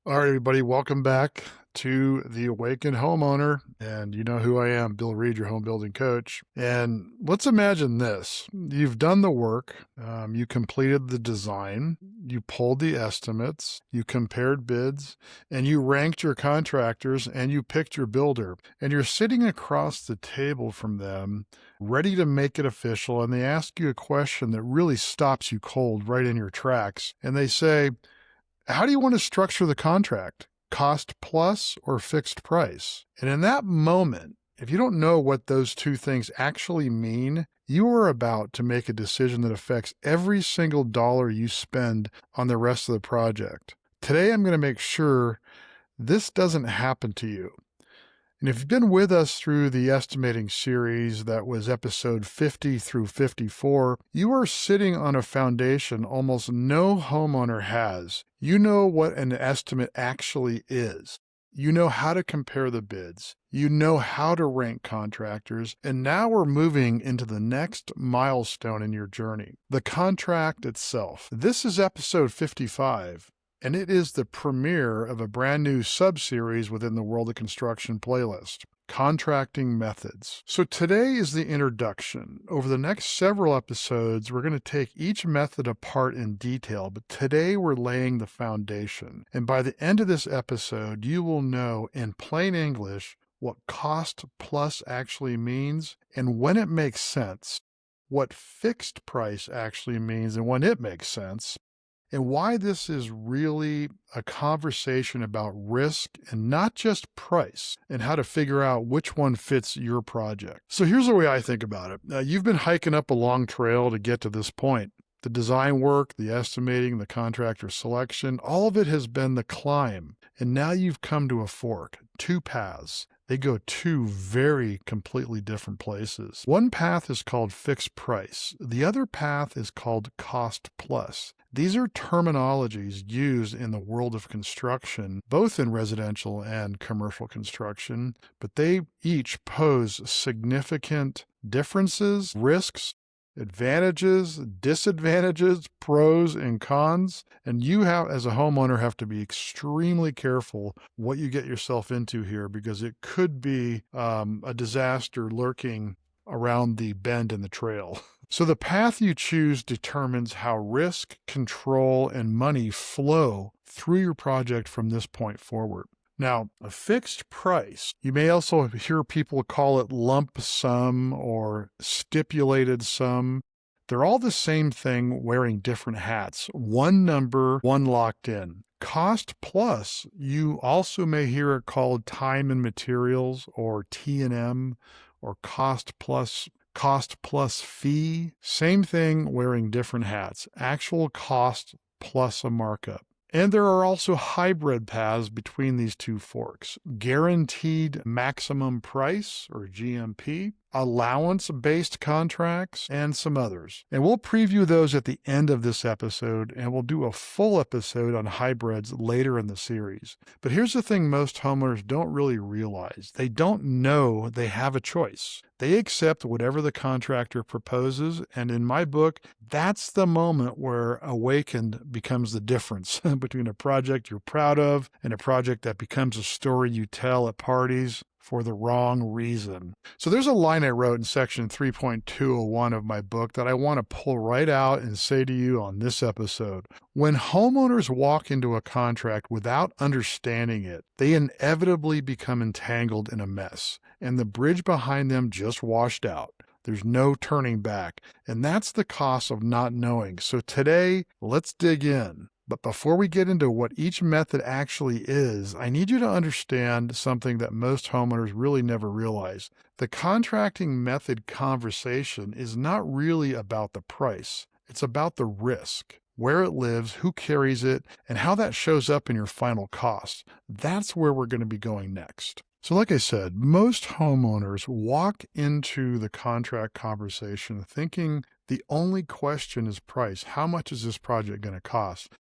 All right, everybody, welcome back to the Awakened Homeowner. And you know who I am, Bill Reed, your home building coach. And let's imagine this. You've done the work, you completed the design, you pulled the estimates, you compared bids, and you ranked your contractors and you picked your builder. And you're sitting across the table from them, ready to make it official. And they ask you a question that really stops you cold right in your tracks. And they say, how do you want to structure the contract? Cost plus or fixed price? And in that moment, if you don't know what those two things actually mean, you are about to make a decision that affects every single dollar you spend on the rest of the project. Today, I'm going to make sure this doesn't happen to you. And if you've been with us through the estimating series that was episode 50 through 54, you are sitting on a foundation almost no homeowner has. You know what an estimate actually is. You know how to compare the bids. You know how to rank contractors. And now we're moving into the next milestone in your journey, the contract itself. This is episode 55. And it is the premiere of a brand new sub-series within the World of Construction playlist, Contracting Methods. So today is the introduction. Over the next several episodes, we're going to take each method apart in detail, but today we're laying the foundation. And by the end of this episode, you will know in plain English what cost plus actually means and when it makes sense, what fixed price actually means and when it makes sense, and why this is really a conversation about risk and not just price, and how to figure out which one fits your project. So here's the way I think about it. You've been hiking up a long trail to get to this point. The design work, the estimating, the contractor selection, all of it has been the climb. And now you've come to a fork, two paths. They go two very completely different places. One path is called fixed price. The other path is called cost plus. These are terminologies used in the world of construction, both in residential and commercial construction, but they each pose significant differences, risks, advantages, disadvantages, pros and cons. And you have, as a homeowner, have to be extremely careful what you get yourself into here, because it could be a disaster lurking around the bend in the trail. So the path you choose determines how risk, control, and money flow through your project from this point forward. Now, a fixed price, you may also hear people call it lump sum or stipulated sum. They're all the same thing, wearing different hats. One number, one locked in. Cost plus, you also may hear it called time and materials, or T&M, or cost plus fee. Same thing, wearing different hats. Actual cost plus a markup. And there are also hybrid paths between these two forks. Guaranteed maximum price, or GMP, allowance-based contracts, and some others. And we'll preview those at the end of this episode, and we'll do a full episode on hybrids later in the series. But here's the thing most homeowners don't really realize. They don't know they have a choice. They accept whatever the contractor proposes, and in my book, that's the moment where Awakened becomes the difference between a project you're proud of and a project that becomes a story you tell at parties for the wrong reason. So there's a line I wrote in section 3.201 of my book that I want to pull right out and say to you on this episode. When homeowners walk into a contract without understanding it, they inevitably become entangled in a mess, and the bridge behind them just washed out. There's no turning back, and that's the cost of not knowing. So today, let's dig in. But before we get into what each method actually is, I need you to understand something that most homeowners really never realize. The contracting method conversation is not really about the price. It's about the risk, where it lives, who carries it, and how that shows up in your final cost. That's where we're going to be going next. So like I said, most homeowners walk into the contract conversation thinking the only question is price. How much is this project going to cost?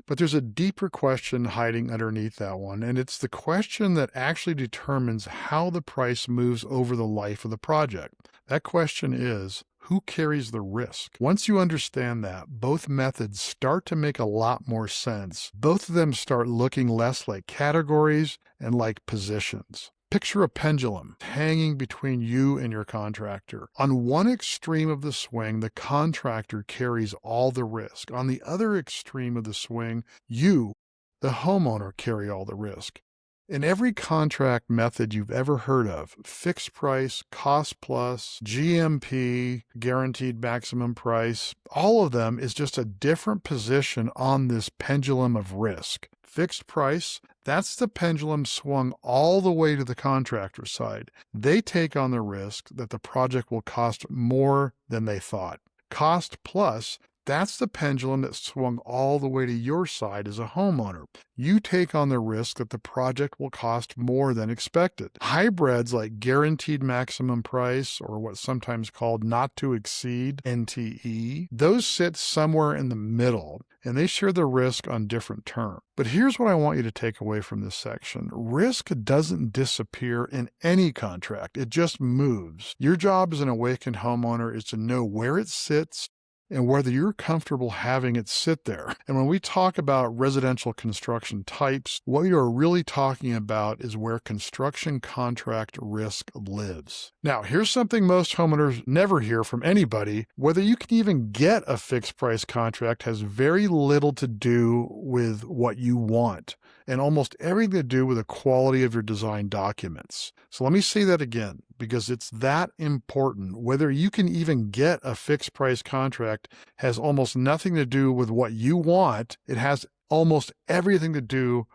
But there's a deeper question hiding underneath that one, and it's the question that actually determines how the price moves over the life of the project. That question is, Who carries the risk? Once you understand that, both methods start to make a lot more sense. Both of them start looking less like categories and like positions. Picture a pendulum hanging between you and your contractor. On one extreme of the swing, the contractor carries all the risk. On the other extreme of the swing, you, the homeowner, carry all the risk. In every contract method you've ever heard of, fixed price, cost plus, GMP, guaranteed maximum price, all of them is just a different position on this pendulum of risk. Fixed price, that's the pendulum swung all the way to the contractor side. They take on the risk that the project will cost more than they thought. Cost plus, that's the pendulum that swung all the way to your side as a homeowner. You take on the risk that the project will cost more than expected. Hybrids like guaranteed maximum price, or what's sometimes called not to exceed, NTE, those sit somewhere in the middle, and they share the risk on different terms. But here's what I want you to take away from this section. Risk doesn't disappear in any contract. It just moves. Your job as an awakened homeowner is to know where it sits and whether you're comfortable having it sit there. And when we talk about residential construction types, what you're really talking about is where construction contract risk lives. Now, here's something most homeowners never hear from anybody. Whether you can even get a fixed price contract has very little to do with what you want, and almost everything to do with the quality of your design documents. So let me say that again, because it's that important. Whether you can even get a fixed price contract has almost nothing to do with what you want. It has almost everything to do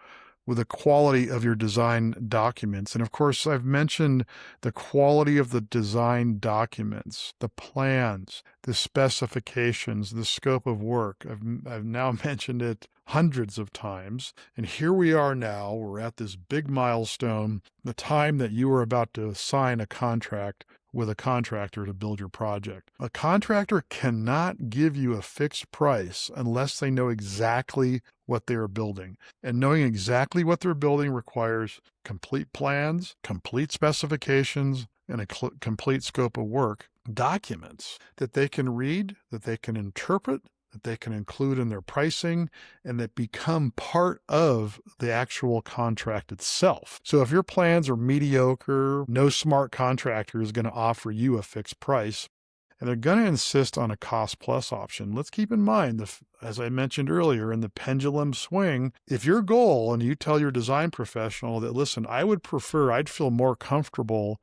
with the quality of your design documents. And of course, I've mentioned the quality of the design documents, the plans, the specifications, the scope of work. I've now mentioned it hundreds of times. And here we are now, we're at this big milestone, the time that you are about to sign a contract with a contractor to build your project. A contractor cannot give you a fixed price unless they know exactly what they are building. And knowing exactly what they're building requires complete plans, complete specifications, and a complete scope of work, documents that they can read, that they can interpret, that they can include in their pricing, and that become part of the actual contract itself. So if your plans are mediocre, no smart contractor is going to offer you a fixed price, and they're going to insist on a cost plus option. Let's keep in mind, as I mentioned earlier, in the pendulum swing, if your goal, and you tell your design professional that, listen, I'd feel more comfortable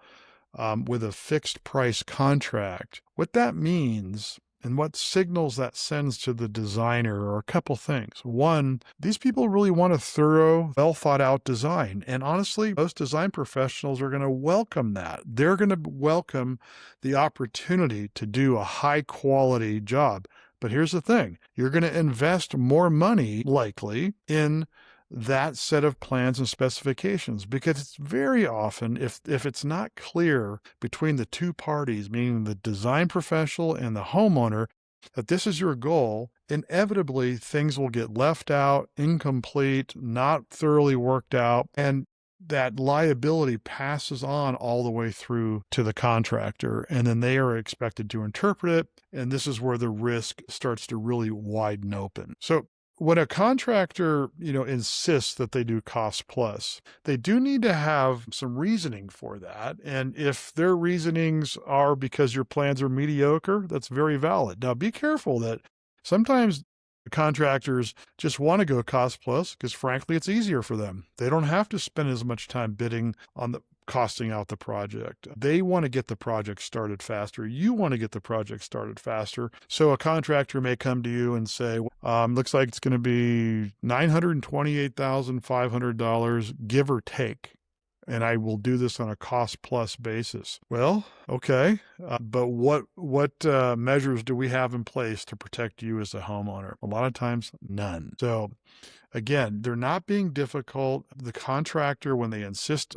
with a fixed price contract, what that means and what signals that sends to the designer are a couple things. One, these people really want a thorough, well thought out design. And honestly, most design professionals are going to welcome that. They're going to welcome the opportunity to do a high quality job. But here's the thing, you're going to invest more money likely in that set of plans and specifications, because it's very often, if it's not clear between the two parties, meaning the design professional and the homeowner, that this is your goal, inevitably things will get left out, incomplete, not thoroughly worked out, and that liability passes on all the way through to the contractor, and then they are expected to interpret it, and this is where the risk starts to really widen open. So when a contractor, insists that they do cost plus, they do need to have some reasoning for that. And if their reasonings are because your plans are mediocre, that's very valid. Now, be careful that sometimes contractors just want to go cost plus because, frankly, it's easier for them. They don't have to spend as much time bidding on the costing out the project. They want to get the project started faster. You want to get the project started faster. So a contractor may come to you and say, looks like it's going to be $928,500, give or take. And I will do this on a cost plus basis. Well, okay. But what measures do we have in place to protect you as a homeowner? A lot of times, none. So again, they're not being difficult. The contractor, when they insist,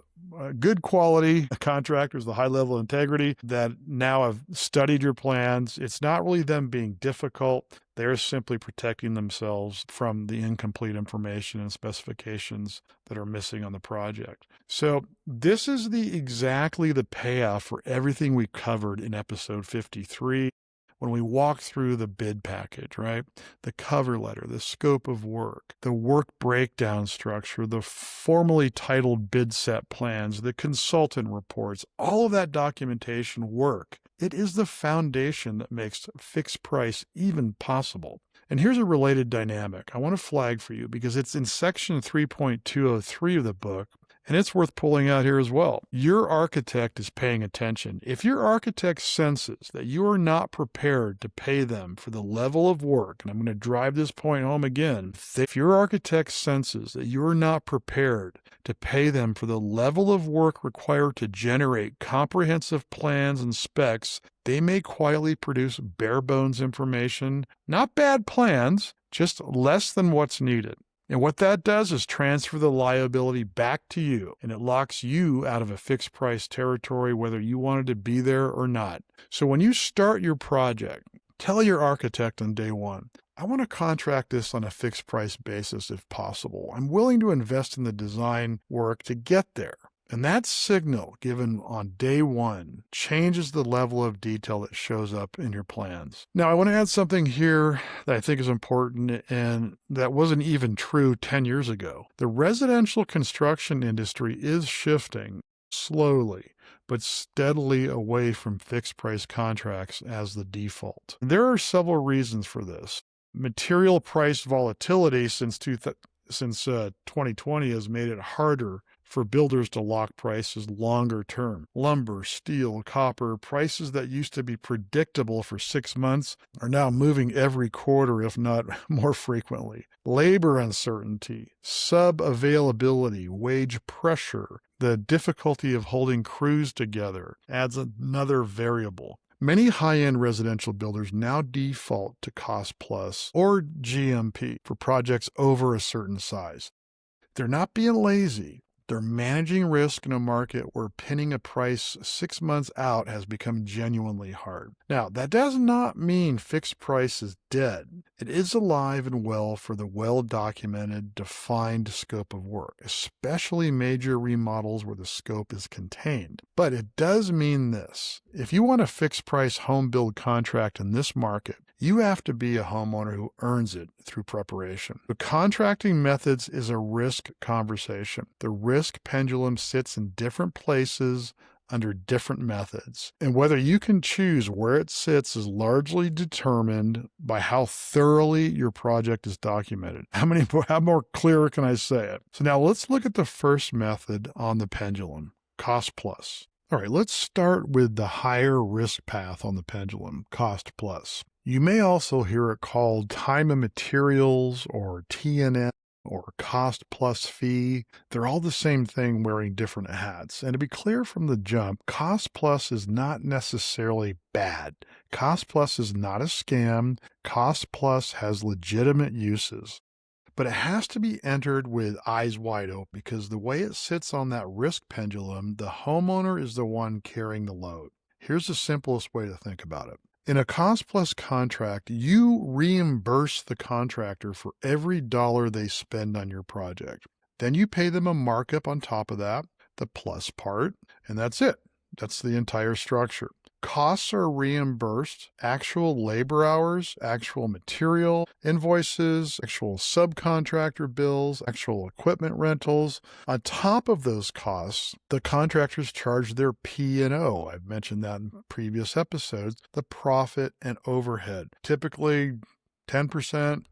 good quality contractors, the high level of integrity that now have studied your plans, it's not really them being difficult. They're simply protecting themselves from the incomplete information and specifications that are missing on the project. So this is exactly the payoff for everything we covered in episode 53. when we walk through the bid package, right? The cover letter, the scope of work, the work breakdown structure, the formally titled bid set plans, the consultant reports, all of that documentation work. It is the foundation that makes fixed price even possible. And here's a related dynamic I want to flag for you because it's in section 3.203 of the book, and it's worth pulling out here as well. Your architect is paying attention. If your architect senses that you are not prepared to pay them for the level of work, and I'm going to drive this point home again, if your architect senses that you are not prepared to pay them for the level of work required to generate comprehensive plans and specs, they may quietly produce bare bones information, not bad plans, just less than what's needed. And what that does is transfer the liability back to you, and it locks you out of a fixed price territory whether you wanted to be there or not. So when you start your project, tell your architect on day one, I want to contract this on a fixed price basis if possible. I'm willing to invest in the design work to get there. And that signal given on day one changes the level of detail that shows up in your plans. Now, I want to add something here that I think is important and that wasn't even true 10 years ago. The residential construction industry is shifting slowly but steadily away from fixed price contracts as the default. There are several reasons for this. Material price volatility since 2020 has made it harder for builders to lock prices longer term. Lumber, steel, copper, prices that used to be predictable for 6 months are now moving every quarter, if not more frequently. Labor uncertainty, sub-availability, wage pressure, the difficulty of holding crews together adds another variable. Many high-end residential builders now default to cost plus or GMP for projects over a certain size. They're not being lazy. They're managing risk in a market where pinning a price 6 months out has become genuinely hard. Now, that does not mean fixed price is dead. It is alive and well for the well-documented, defined scope of work, especially major remodels where the scope is contained. But it does mean this. If you want a fixed price home build contract in this market, you have to be a homeowner who earns it through preparation. The contracting methods is a risk conversation. The risk pendulum sits in different places under different methods. And whether you can choose where it sits is largely determined by how thoroughly your project is documented. How more clear can I say it? So now let's look at the first method on the pendulum, cost plus. All right, let's start with the higher risk path on the pendulum, cost plus. You may also hear it called time and materials or T&M or cost plus fee. They're all the same thing wearing different hats. And to be clear from the jump, cost plus is not necessarily bad. Cost plus is not a scam. Cost plus has legitimate uses. But it has to be entered with eyes wide open because the way it sits on that risk pendulum, the homeowner is the one carrying the load. Here's the simplest way to think about it. In a cost-plus contract, you reimburse the contractor for every dollar they spend on your project. Then you pay them a markup on top of that, the plus part, and that's it. That's the entire structure. Costs are reimbursed, actual labor hours, actual material invoices, actual subcontractor bills, actual equipment rentals. On top of those costs, the contractors charge their P&O. I've mentioned that in previous episodes, the profit and overhead. Typically 10%,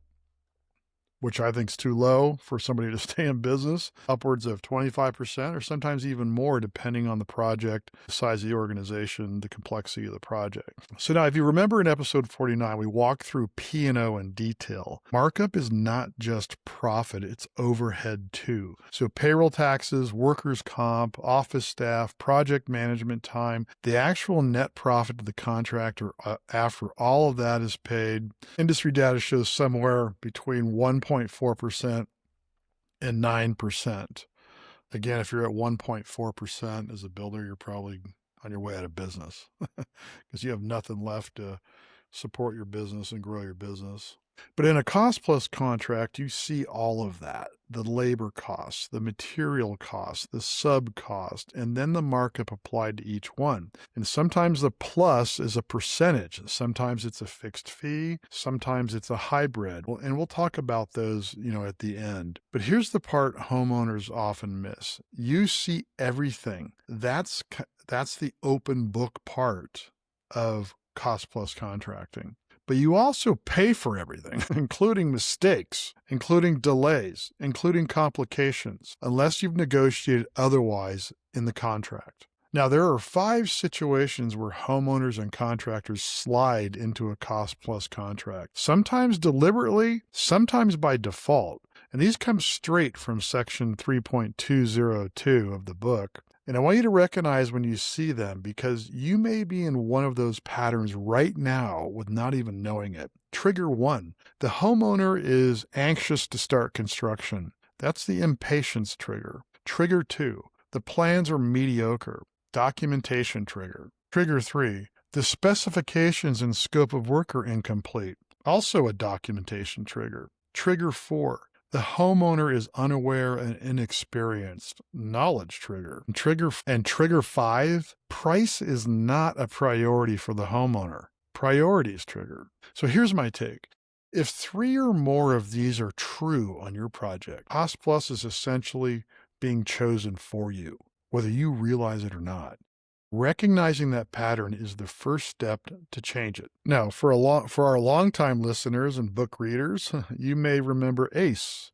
which I think is too low for somebody to stay in business, upwards of 25% or sometimes even more depending on the project, the size of the organization, the complexity of the project. So now if you remember in episode 49, we walked through P&O in detail. Markup is not just profit, it's overhead too. So payroll taxes, workers' comp, office staff, project management time, the actual net profit to the contractor after all of that is paid. Industry data shows somewhere between 1.4% and 9%. Again, if you're at 1.4% as a builder, you're probably on your way out of business because you have nothing left to support your business and grow your business. But in a cost plus contract, you see all of that. the labor costs, the material costs, the sub cost, and then the markup applied to each one. And sometimes the plus is a percentage. Sometimes it's a fixed fee. Sometimes it's a hybrid. Well, and we'll talk about those, at the end. But here's the part homeowners often miss. You see everything. That's the open book part of cost plus contracting. But you also pay for everything, including mistakes, including delays, including complications, unless you've negotiated otherwise in the contract. Now, there are 5 situations where homeowners and contractors slide into a cost-plus contract, sometimes deliberately, sometimes by default. And these come straight from Section 3.202 of the book. And I want you to recognize when you see them, because you may be in one of those patterns right now with not even knowing it. Trigger 1, the homeowner is anxious to start construction. That's the impatience trigger. Trigger 2, the plans are mediocre. Documentation trigger. Trigger 3, the specifications and scope of work are incomplete. Also a documentation trigger. Trigger 4, the homeowner is unaware and inexperienced. Knowledge trigger. Trigger 5, price is not a priority for the homeowner. Priorities trigger. So here's my take. If 3 or more of these are true on your project, cost plus is essentially being chosen for you, whether you realize it or not. Recognizing that pattern is the first step to change it. Now, for our longtime listeners and book readers, you may remember ACE.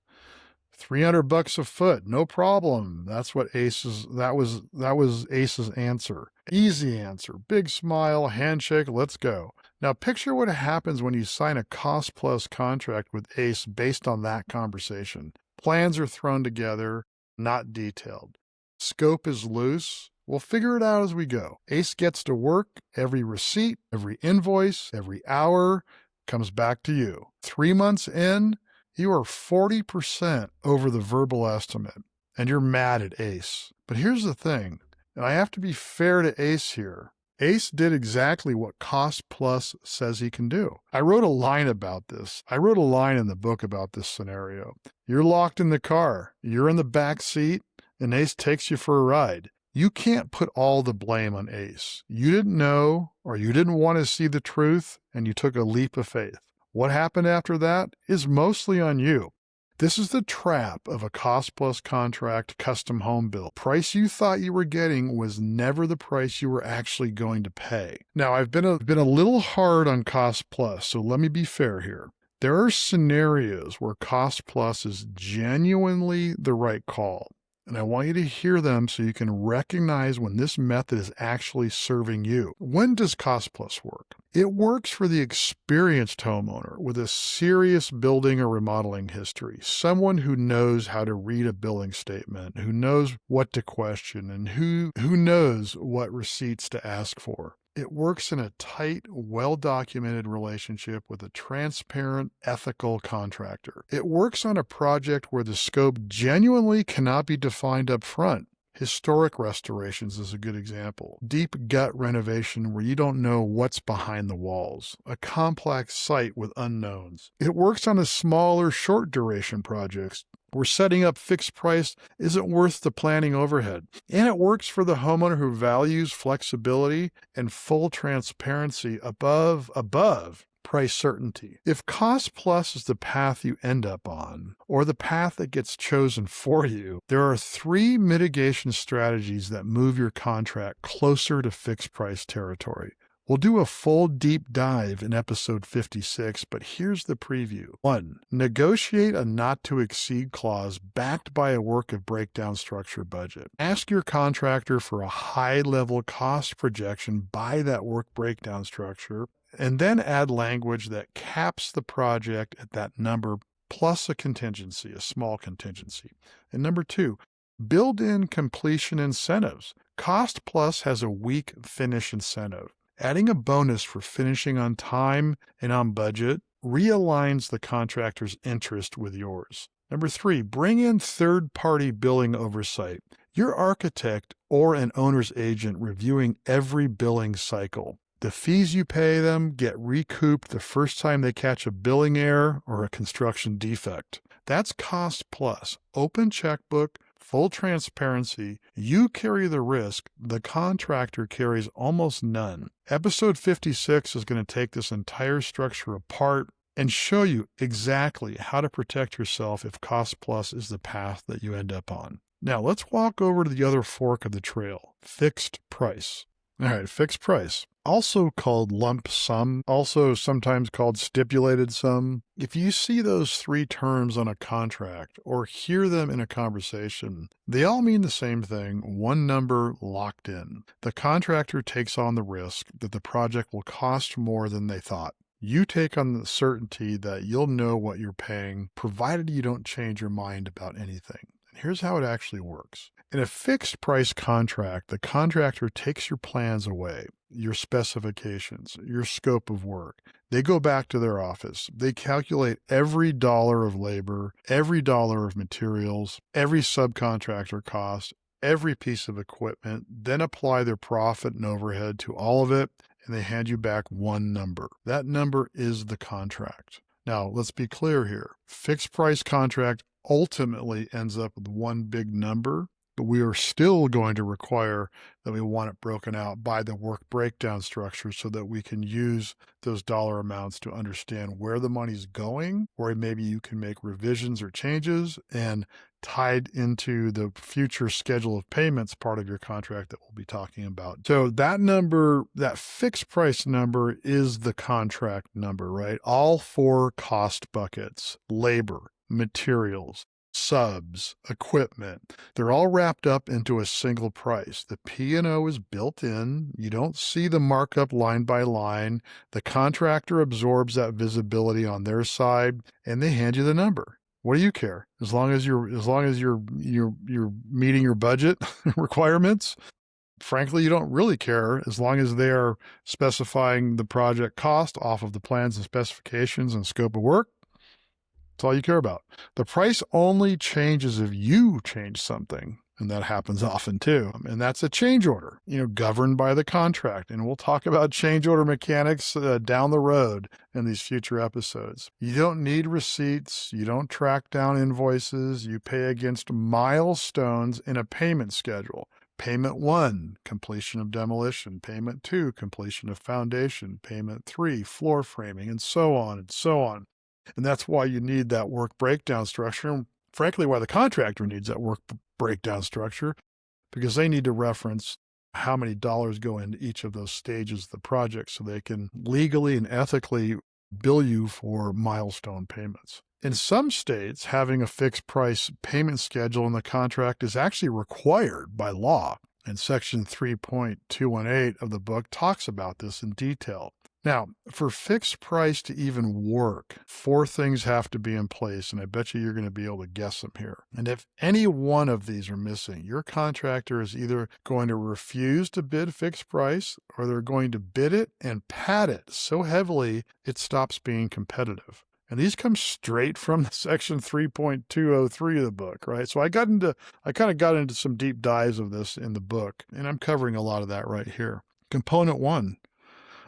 $300 a foot, no problem. That's what that was ACE's answer. Easy answer, big smile, handshake, let's go. Now picture what happens when you sign a cost plus contract with ACE based on that conversation. Plans are thrown together, not detailed. Scope is loose. We'll figure it out as we go. ACE gets to work. Every receipt, every invoice, every hour comes back to you. 3 months in, you are 40% over the verbal estimate, and you're mad at ACE. But here's the thing, and I have to be fair to ACE here. ACE did exactly what Cost Plus says he can do. I wrote a line about this. I wrote a line in the book about this scenario. You're locked in the car. You're in the back seat, and ACE takes you for a ride. You can't put all the blame on ACE. You didn't know, or you didn't want to see the truth, and you took a leap of faith. What happened after that is mostly on you. This is the trap of a cost-plus contract custom home build. Price you thought you were getting was never the price you were actually going to pay. Now, I've been a little hard on cost-plus, so let me be fair here. There are scenarios where cost-plus is genuinely the right call. And I want you to hear them so you can recognize when this method is actually serving you. When does cost plus work? It works for the experienced homeowner with a serious building or remodeling history, someone who knows how to read a billing statement, who knows what to question, and who knows what receipts to ask for. It works in a tight, well-documented relationship with a transparent, ethical contractor. It works on a project where the scope genuinely cannot be defined up front. Historic restorations is a good example. Deep gut renovation where you don't know what's behind the walls. A complex site with unknowns. It works on a smaller, short-duration projects where setting up fixed price isn't worth the planning overhead. And it works for the homeowner who values flexibility and full transparency above price certainty. If cost plus is the path you end up on, or the path that gets chosen for you, there are 3 mitigation strategies that move your contract closer to fixed price territory. We'll do a full deep dive in episode 56, but here's the preview. 1. Negotiate a not-to-exceed clause backed by a work of breakdown structure budget. Ask your contractor for a high-level cost projection by that work breakdown structure, and then add language that caps the project at that number plus a contingency, a small contingency. And number 2, build in completion incentives. Cost plus has a weak finish incentive. Adding a bonus for finishing on time and on budget realigns the contractor's interest with yours. Number 3, bring in third-party billing oversight. Your architect or an owner's agent reviewing every billing cycle. The fees you pay them get recouped the first time they catch a billing error or a construction defect. That's cost plus. Open checkbook, full transparency. You carry the risk. The contractor carries almost none. Episode 56 is going to take this entire structure apart and show you exactly how to protect yourself if cost plus is the path that you end up on. Now let's walk over to the other fork of the trail, fixed price. All right, fixed price, also called lump sum, also sometimes called stipulated sum. If you see those three terms on a contract or hear them in a conversation, they all mean the same thing, one number locked in. The contractor takes on the risk that the project will cost more than they thought. You take on the certainty that you'll know what you're paying, provided you don't change your mind about anything. And here's how it actually works. In a fixed price contract, the contractor takes your plans away, your specifications, your scope of work. They go back to their office. They calculate every dollar of labor, every dollar of materials, every subcontractor cost, every piece of equipment, then apply their profit and overhead to all of it, and they hand you back one number. That number is the contract. Now, let's be clear here. Fixed price contract ultimately ends up with one big number, but we are still going to require that we want it broken out by the work breakdown structure so that we can use those dollar amounts to understand where the money's going, or maybe you can make revisions or changes and tied into the future schedule of payments part of your contract that we'll be talking about. So that number, that fixed price number, is the contract number, right? All four cost buckets: labor, materials, subs, equipment. They're all wrapped up into a single price. The P&O is built in. You don't see the markup line by line. The contractor absorbs that visibility on their side, and they hand you the number. What do you care? As long as you're meeting your budget requirements. Frankly, you don't really care as long as they are specifying the project cost off of the plans and specifications and scope of work. That's all you care about. The price only changes if you change something, and that happens often too. And that's a change order, governed by the contract. And we'll talk about change order mechanics down the road in these future episodes. You don't need receipts. You don't track down invoices. You pay against milestones in a payment schedule. Payment 1, completion of demolition. Payment 2, completion of foundation. Payment 3, floor framing, and so on and so on. And that's why you need that work breakdown structure. And frankly, why the contractor needs that work breakdown structure, because they need to reference how many dollars go into each of those stages of the project so they can legally and ethically bill you for milestone payments. In some states, having a fixed price payment schedule in the contract is actually required by law. And section 3.218 of the book talks about this in detail. Now, for fixed price to even work, 4 things have to be in place, and I bet you're going to be able to guess them here. And if any one of these are missing, your contractor is either going to refuse to bid fixed price, or they're going to bid it and pad it so heavily it stops being competitive. And these come straight from section 3.203 of the book, right? So I kind of got into some deep dives of this in the book, and I'm covering a lot of that right here. Component 1.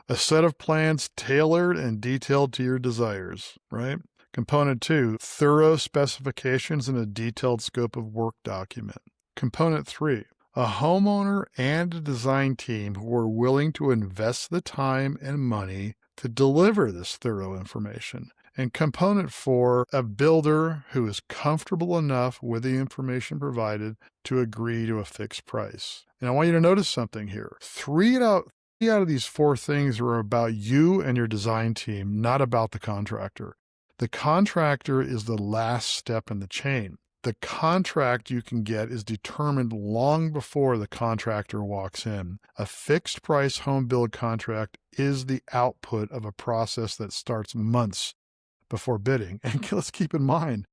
A set of plans tailored and detailed to your desires, right? Component 2, thorough specifications and a detailed scope of work document. Component 3, a homeowner and a design team who are willing to invest the time and money to deliver this thorough information. And component 4, a builder who is comfortable enough with the information provided to agree to a fixed price. And I want you to notice something here. Three out of these 4 things are about you and your design team, not about the contractor. The contractor is the last step in the chain. The contract you can get is determined long before the contractor walks in. A fixed price home build contract is the output of a process that starts months before bidding. And let's keep in mind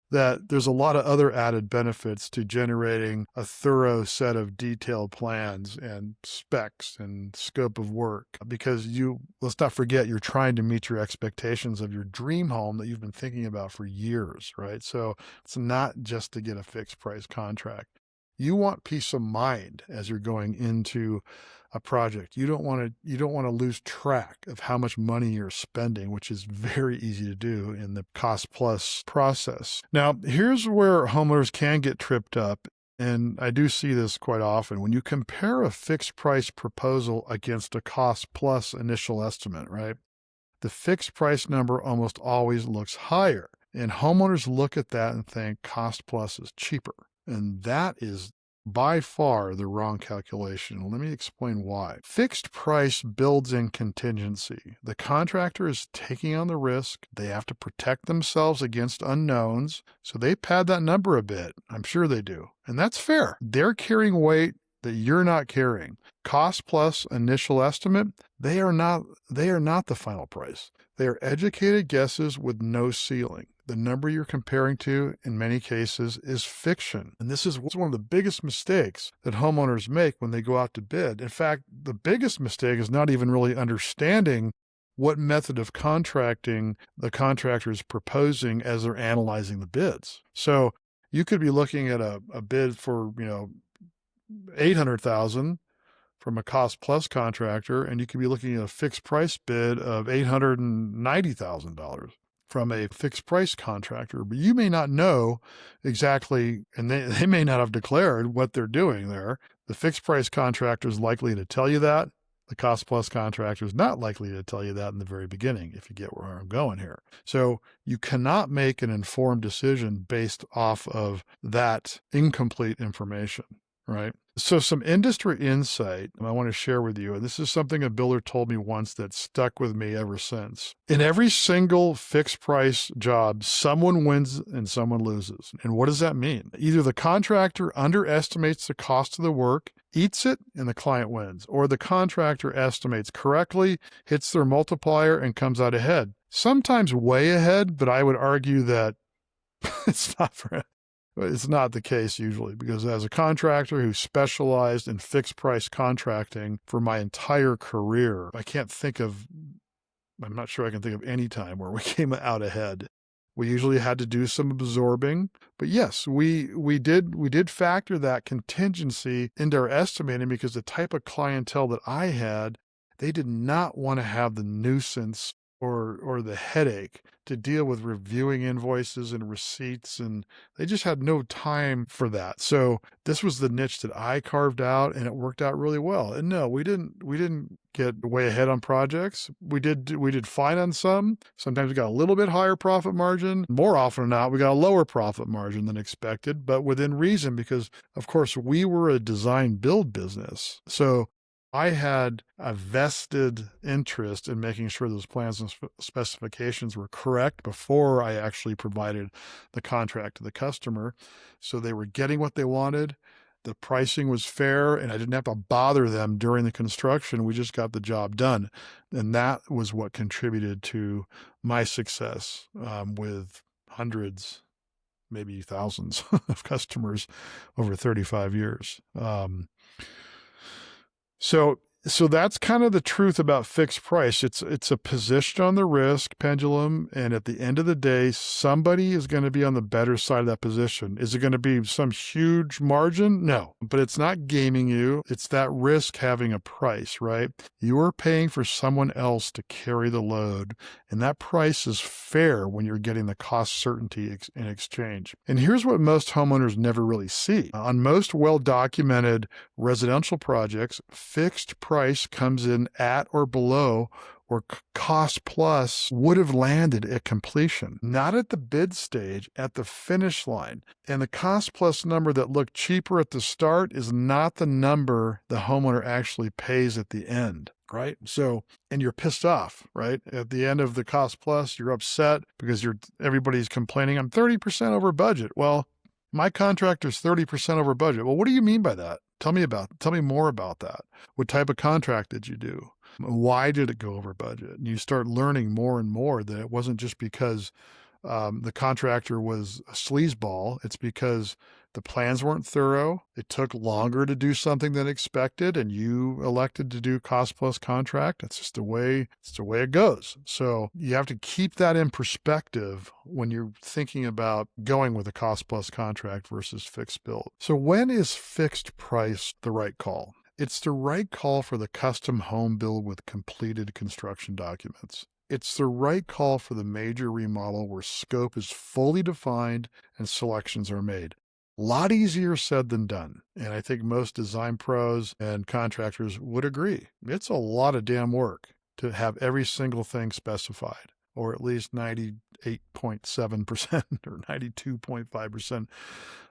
that there's a lot of other added benefits to generating a thorough set of detailed plans and specs and scope of work, because let's not forget, you're trying to meet your expectations of your dream home that you've been thinking about for years, right? So it's not just to get a fixed price contract. You want peace of mind as you're going into a project. You don't want to lose track of how much money you're spending, which is very easy to do in the cost plus process. Now, here's where homeowners can get tripped up. And I do see this quite often. When you compare a fixed price proposal against a cost plus initial estimate, right? The fixed price number almost always looks higher. And homeowners look at that and think cost plus is cheaper. And that is by far the wrong calculation. Let me explain why. Fixed price builds in contingency. The contractor is taking on the risk. They have to protect themselves against unknowns. So they pad that number a bit. I'm sure they do. And that's fair. They're carrying weight that you're not carrying. Cost plus initial estimate, they are not the final price. They are educated guesses with no ceiling. The number you're comparing to, in many cases, is fiction. And this is one of the biggest mistakes that homeowners make when they go out to bid. In fact, the biggest mistake is not even really understanding what method of contracting the contractor is proposing as they're analyzing the bids. So you could be looking at a bid for, $800,000 from a cost plus contractor, and you could be looking at a fixed price bid of $890,000 from a fixed price contractor, but you may not know exactly, and they may not have declared what they're doing there. The fixed price contractor is likely to tell you that. The cost plus contractor is not likely to tell you that in the very beginning, if you get where I'm going here. So you cannot make an informed decision based off of that incomplete information, right? So some industry insight I want to share with you, and this is something a builder told me once that stuck with me ever since. In every single fixed price job, someone wins and someone loses. And what does that mean? Either the contractor underestimates the cost of the work, eats it, and the client wins, or the contractor estimates correctly, hits their multiplier, and comes out ahead. Sometimes way ahead, but I would argue that it's not the case usually, because as a contractor who specialized in fixed price contracting for my entire career, I'm not sure I can think of any time where we came out ahead. We usually had to do some absorbing, but yes, we did factor that contingency into our estimating, because the type of clientele that I had, they did not want to have the nuisance or the headache to deal with reviewing invoices and receipts, and they just had no time for that. So this was the niche that I carved out, and it worked out really well. And no, we didn't get way ahead on projects. We did fine on some. Sometimes we got a little bit higher profit margin. More often than not, we got a lower profit margin than expected, but within reason, because of course we were a design build business. So I had a vested interest in making sure those plans and specifications were correct before I actually provided the contract to the customer. So they were getting what they wanted. The pricing was fair, and I didn't have to bother them during the construction. We just got the job done. And that was what contributed to my success with hundreds, maybe thousands of customers over 35 years. So that's kind of the truth about fixed price. It's a position on the risk pendulum, and at the end of the day, somebody is going to be on the better side of that position. Is it going to be some huge margin? No, but it's not gaming you. It's that risk having a price, right? You are paying for someone else to carry the load, and that price is fair when you're getting the cost certainty in exchange. And here's what most homeowners never really see. On most well-documented residential projects, fixed price comes in at or below or cost plus would have landed at completion, not at the bid stage, at the finish line. And the cost plus number that looked cheaper at the start is not the number the homeowner actually pays at the end, right? So, and you're pissed off, right? At the end of the cost plus, you're upset because everybody's complaining, I'm 30% over budget. Well, my contractor's 30% over budget. Well, what do you mean by that? Tell me more about that. What type of contract did you do? Why did it go over budget? And you start learning more and more that it wasn't just because the contractor was a sleazeball. It's because The plans weren't thorough. It took longer to do something than expected, and you elected to do cost plus contract. That's just it's the way it goes. So you have to keep that in perspective when you're thinking about going with a cost plus contract versus fixed build. So when is fixed price the right call? It's the right call for the custom home build with completed construction documents. It's the right call for the major remodel where scope is fully defined and selections are made. A lot easier said than done. And I think most design pros and contractors would agree. It's a lot of damn work to have every single thing specified, or at least 98.7% or 92.5%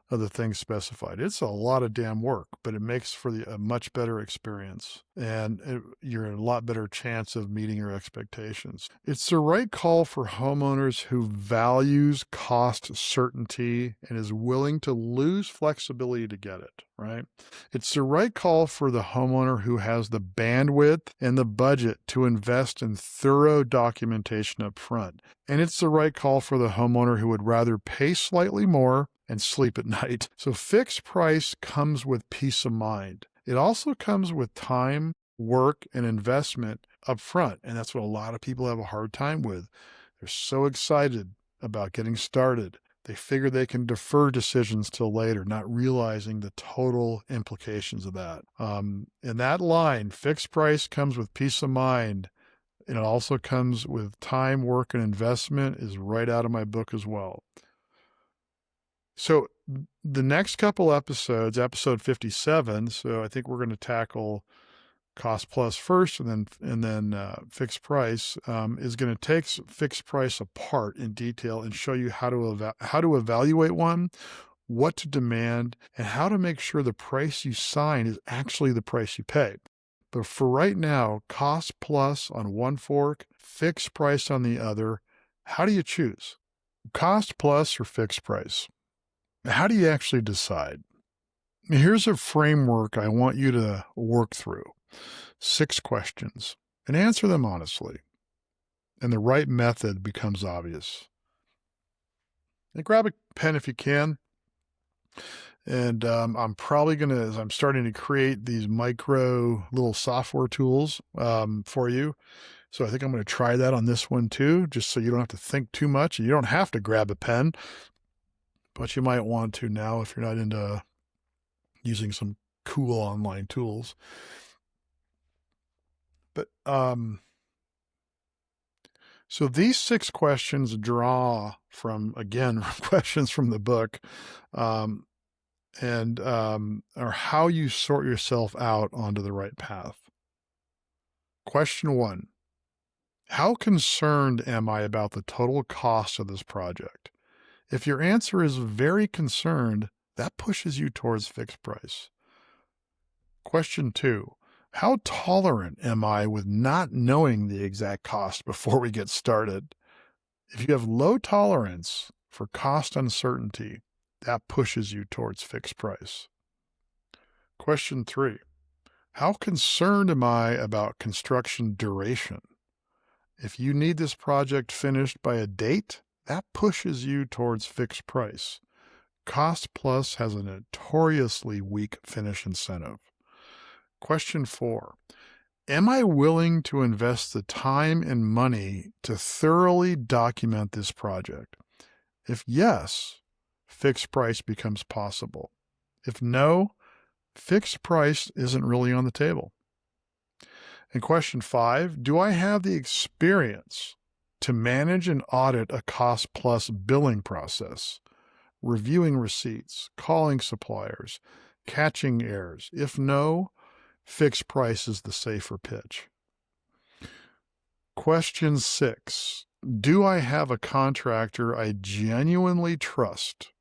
of the things specified. It's a lot of damn work, but it makes for a much better experience, and you're in a lot better chance of meeting your expectations. It's the right call for homeowners who values cost certainty and is willing to lose flexibility to get it, right? It's the right call for the homeowner who has the bandwidth and the budget to invest in thorough documentation up front. And it's the right call for the homeowner who would rather pay slightly more and sleep at night. So fixed price comes with peace of mind. It also comes with time, work, and investment up front. And that's what a lot of people have a hard time with. They're so excited about getting started. They figure they can defer decisions till later, not realizing the total implications of that. And that line, fixed price comes with peace of mind, and it also comes with time, work, and investment, is right out of my book as well. So the next couple episodes, episode 57, so I think we're going to tackle cost plus first and then fixed price, is going to take fixed price apart in detail and show you how to evaluate one, what to demand, and how to make sure the price you sign is actually the price you pay. But for right now, cost plus on one fork, fixed price on the other. How do you choose? Cost plus or fixed price? How do you actually decide? Here's a framework I want you to work through. 6 questions, and answer them honestly. And the right method becomes obvious. And grab a pen if you can. And I'm probably going to, as I'm starting to create these micro little software tools for you. So I think I'm going to try that on this one too, just so you don't have to think too much. You don't have to grab a pen, but you might want to now if you're not into using some cool online tools. But so these 6 questions draw from, again, questions from the book, and are how you sort yourself out onto the right path. Question 1, how concerned am I about the total cost of this project? If your answer is very concerned, that pushes you towards fixed price. Question 2, how tolerant am I with not knowing the exact cost before we get started? If you have low tolerance for cost uncertainty, that pushes you towards fixed price. Question 3, how concerned am I about construction duration? If you need this project finished by a date, that pushes you towards fixed price. Cost plus has a notoriously weak finish incentive. Question 4, am I willing to invest the time and money to thoroughly document this project? If yes, fixed price becomes possible. If no, fixed price isn't really on the table. And question 5, do I have the experience to manage and audit a cost plus billing process, reviewing receipts, calling suppliers, catching errors? If no, fixed price is the safer pitch. Question 6, do I have a contractor I genuinely trust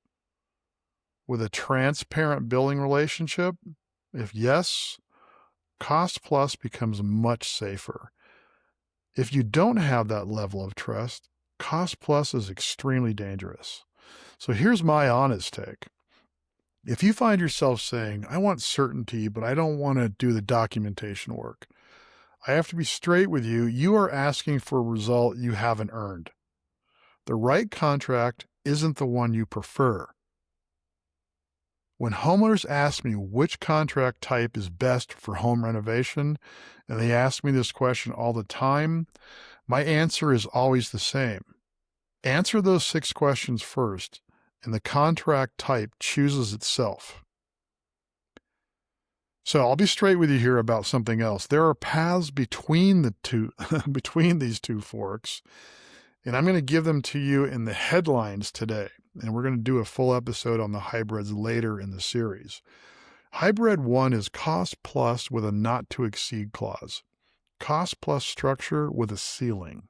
with a transparent billing relationship? If yes, cost plus becomes much safer. If you don't have that level of trust, cost plus is extremely dangerous. So here's my honest take. If you find yourself saying, I want certainty, but I don't want to do the documentation work, I have to be straight with you. You are asking for a result you haven't earned. The right contract isn't the one you prefer. When homeowners ask me which contract type is best for home renovation, and they ask me this question all the time, my answer is always the same. Answer those 6 questions first, and the contract type chooses itself. So I'll be straight with you here about something else. There are paths between the two, between these two forks, and I'm going to give them to you in the headlines today. And we're going to do a full episode on the hybrids later in the series. Hybrid 1 is cost plus with a not to exceed clause. Cost plus structure with a ceiling.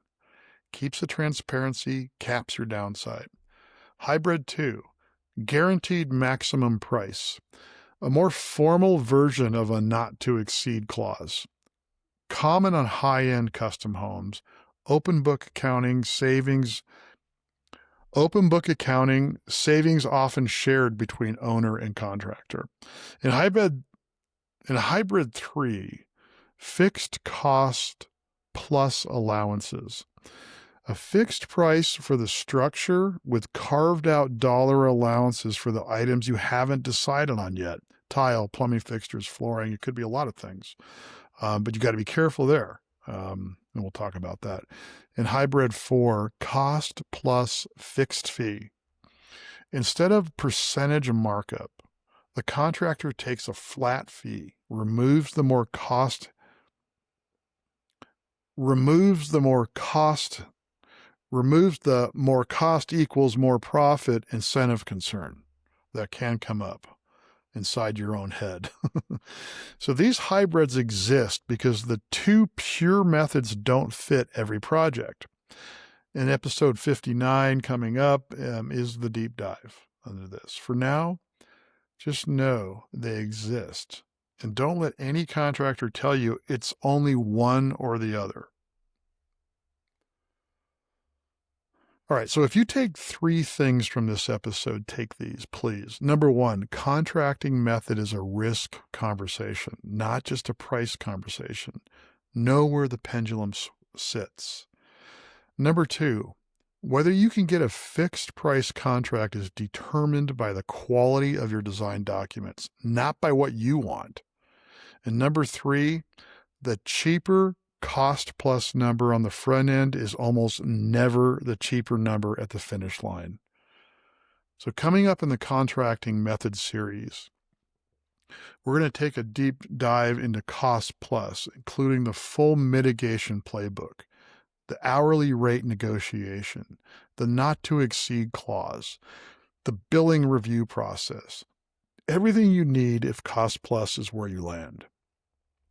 Keeps the transparency, caps your downside. Hybrid 2, guaranteed maximum price. A more formal version of a not to exceed clause. Common on high-end custom homes. Open book accounting, savings often shared between owner and contractor. In hybrid 3, fixed cost plus allowances. A fixed price for the structure with carved out dollar allowances for the items you haven't decided on yet. Tile, plumbing fixtures, flooring, it could be a lot of things. But you got to be careful there. And we'll talk about that. In hybrid 4, cost plus fixed fee. Instead of percentage markup, the contractor takes a flat fee, removes the more cost equals more profit incentive concern that can come up inside your own head. So these hybrids exist because the two pure methods don't fit every project. In episode 59 coming up is the deep dive under this. For now, just know they exist. And don't let any contractor tell you it's only one or the other. All right, so if you take 3 things from this episode, take these, please. Number 1, contracting method is a risk conversation, not just a price conversation. Know where the pendulum sits. Number 2, whether you can get a fixed price contract is determined by the quality of your design documents, not by what you want. And number 3, the cheaper cost plus number on the front end is almost never the cheaper number at the finish line. So coming up in the contracting method series, we're going to take a deep dive into cost plus, including the full mitigation playbook, the hourly rate negotiation, the not to exceed clause, the billing review process, everything you need if cost plus is where you land.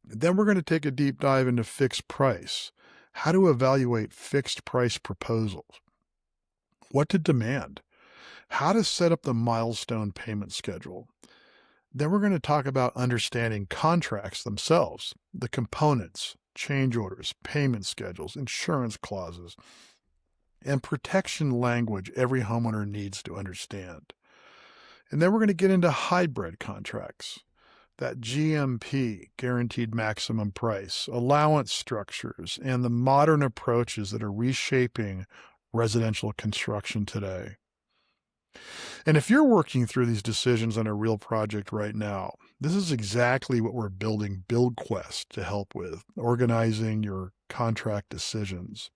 Then we're going to take a deep dive into fixed price, how to evaluate fixed price proposals, what to demand, how to set up the milestone payment schedule. Then we're going to talk about understanding contracts themselves, the components, change orders, payment schedules, insurance clauses, and protection language every homeowner needs to understand. And then we're going to get into hybrid contracts. That GMP, guaranteed maximum price, allowance structures, and the modern approaches that are reshaping residential construction today. And if you're working through these decisions on a real project right now, this is exactly what we're building BuildQuest to help with, organizing your contract decisions,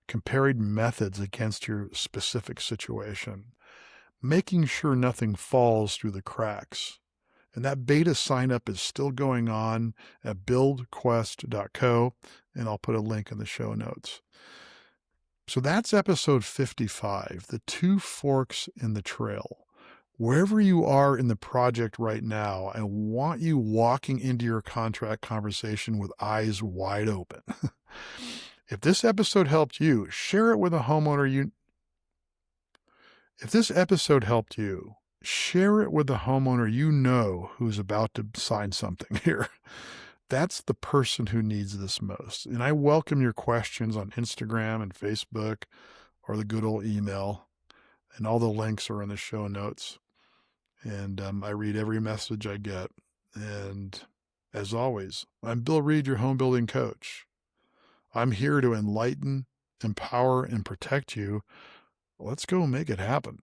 comparing methods against your specific situation, making sure nothing falls through the cracks. And that beta sign up is still going on at buildquest.co, and I'll put a link in the show notes. So that's episode 55, the 2 forks in the trail. Wherever you are in the project right now, I want you walking into your contract conversation with eyes wide open. If this episode helped you, share it with a homeowner share it with the homeowner you know who's about to sign something here. That's the person who needs this most. And I welcome your questions on Instagram and Facebook or the good old email. And all the links are in the show notes. And I read every message I get. And as always, I'm Bill Reed, your home building coach. I'm here to enlighten, empower, and protect you. Let's go make it happen.